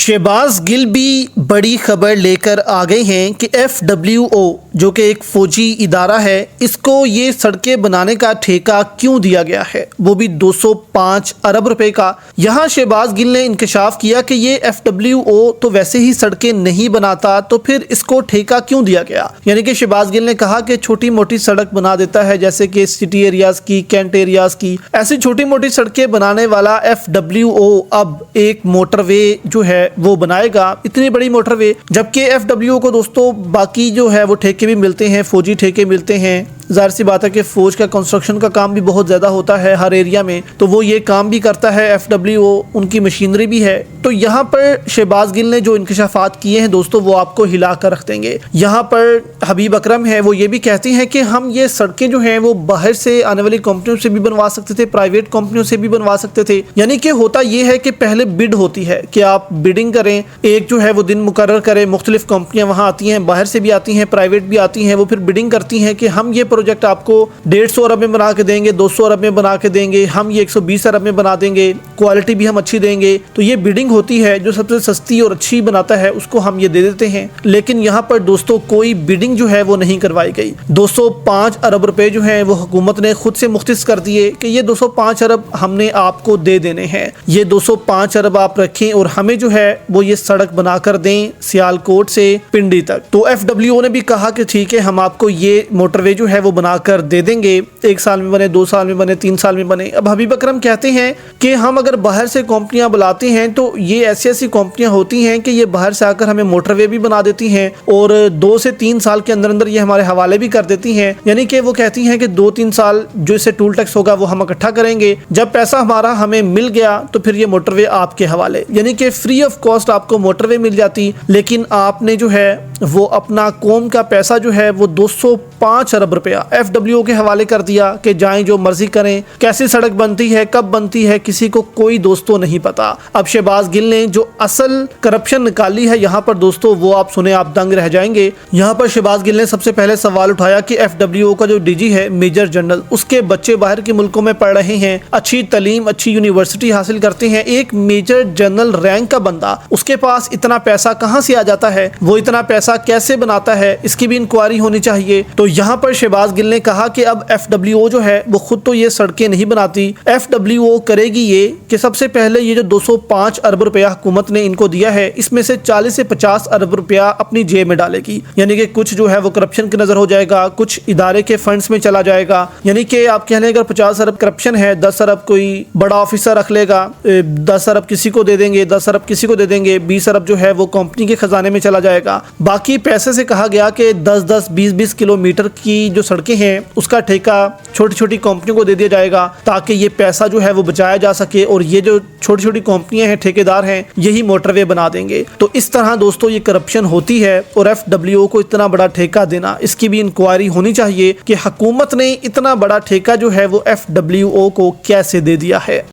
शहबाज गिल भी बड़ी खबर लेकर आ गए हैं कि FWO जो कि एक फ़ौजी इदारा है, इसको ये सड़कें बनाने का ठेका क्यों दिया गया है, वो भी 205 अरब रुपए का। यहाँ शहबाज गिल ने इंकशाफ किया कि ये FWO तो वैसे ही सड़कें नहीं बनाता, तो फिर इसको ठेका क्यों दिया गया। यानी कि शहबाज गिल ने कहा कि छोटी मोटी सड़क बना देता है, जैसे कि सिटी एरियाज़ की, कैंट एरियाज़ की, ऐसी छोटी मोटी सड़कें बनाने वाला FWO अब एक मोटरवे जो है वो बनाएगा, इतनी बड़ी मोटरवे। जबकि FWO को दोस्तों बाकी जो है वो ठेके भी मिलते हैं, फौजी ठेके मिलते हैं। ज़ाहिर सी बात है कि फ़ौज का कंस्ट्रक्शन का काम भी बहुत ज़्यादा होता है हर एरिया में, तो वो ये काम भी करता है। FWO उनकी मशीनरी भी है। तो यहाँ पर शहबाज गिल ने जो इंकशाफात किए हैं दोस्तों, वो आपको हिला कर रख देंगे। यहाँ पर हबीब अकरम है, वो ये भी कहती हैं कि हम ये सड़कें जो हैं वो बाहर से आने वाली कंपनियों से भी बनवा सकते थे, प्राइवेट कंपनियों से भी बनवा सकते थे। यानी कि होता ये है कि पहले बिड होती है कि आप बिडिंग करें, एक जो है वो दिन मुकर्रर करें, मुख्तलिफ कंपनियाँ वहाँ आती हैं, बाहर से भी आती हैं, प्राइवेट भी आती हैं, वो फिर बिडिंग करती हैं कि हम ये प्रोजेक्ट आपको 150 अरब में बना के देंगे, 200 अरब में बना के देंगे, हम ये 120 अरब में बना देंगे, क्वालिटी भी हम अच्छी देंगे। तो ये बिडिंग होती है, जो सबसे सस्ती और अच्छी बनाता है उसको हम ये दे देते हैं। लेकिन यहाँ पर दोस्तों कोई बिडिंग जो है वो नहीं करवाई गई। 205 अरब रुपए जो है वो हुकूमत ने खुद से मुख्तस कर दिए कि ये 205 अरब हमने आपको दे देने हैं, ये 205 अरब आप रखें और हमें जो है वो ये सड़क बनाकर दें सियालकोट से पिंडी तक। तो FWO ने भी कहा कि ठीक है, हम आपको ये मोटरवे जो है वो बनाकर दे देंगे, 1 साल में बने, 2 साल में बने, 3 साल में बने। अब हबीब अकरम कहते हैं कि हम अगर बाहर से कंपनियां बुलाते हैं तो ये ऐसी ऐसी कंपनियां होती हैं कि ये बाहर से आकर हमें मोटरवे भी बना देती हैं और 2 से 3 साल के अंदर अंदर ये हमारे हवाले भी कर देती हैं। यानी कि वो कहती हैं कि 2-3 साल जो इससे टूल टैक्स होगा वो हम इकट्ठा करेंगे, जब पैसा हमारा हमें मिल गया तो फिर ये मोटरवे आपके हवाले। यानी कि फ्री ऑफ कॉस्ट आपको मोटरवे मिल जाती, लेकिन आपने जो है वो अपना कौम का पैसा जो है वो 205 अरब रुपया FWO के हवाले कर दिया कि जाएं जो मर्जी करें। कैसी सड़क बनती है, कब बनती है, किसी को कोई दोस्तों नहीं पता। अब शहबाज गिल ने जो असल करप्शन निकाली है यहाँ पर दोस्तों, वो आप सुने आप दंग रह जाएंगे। यहाँ पर शहबाज गिल ने सबसे पहले सवाल उठाया कि FWO का जो DG है मेजर जनरल, उसके बच्चे बाहर के मुल्कों में पढ़ रहे हैं, अच्छी तालीम, अच्छी यूनिवर्सिटी हासिल करते हैं। एक मेजर जनरल रैंक का बंदा, उसके पास इतना पैसा कहाँ से आ जाता है, वो इतना पैसा कैसे बनाता है, इसकी भी इंक्वायरी होनी चाहिए। तो यहाँ पर शहबाज गिल ने कहा कि अब FWO जो है वो खुद तो ये सड़कें नहीं बनाती, FWO करेगी ये कि सबसे पहले ये जो 205 अरब रुपया हुकूमत ने इनको दिया है, इसमें से 40 से 50 अरब रुपया अपनी जेब में डालेगी। यानी कि कुछ जो है वो करप्शन की नजर हो जाएगा, कुछ इदारे के फंड्स में चला जाएगा। यानी कि आप कह लें अगर 50 अरब करप्शन है, 10 अरब कोई बड़ा ऑफिसर रख लेगा, 10 अरब किसी को दे देंगे, 10 अरब किसी को दे देंगे, 20 अरब जो है वो कंपनी के खजाने में चला जाएगा। बाकी पैसे से कहा गया कि 10-10, 20-20 किलोमीटर की जो सड़कें हैं उसका ठेका छोटी छोटी कंपनियों को दे दिया जाएगा, ताकि ये पैसा जो है वो बचाया जा सके और ये जो छोटी छोटी कंपनियां हैं, ठेकेदार हैं, यही मोटरवे बना देंगे। तो इस तरह दोस्तों ये करप्शन होती है और FWO को इतना बड़ा ठेका देना, इसकी भी इंक्वायरी होनी चाहिए कि हुकूमत ने इतना बड़ा ठेका जो है वो FWO को कैसे दे दिया है।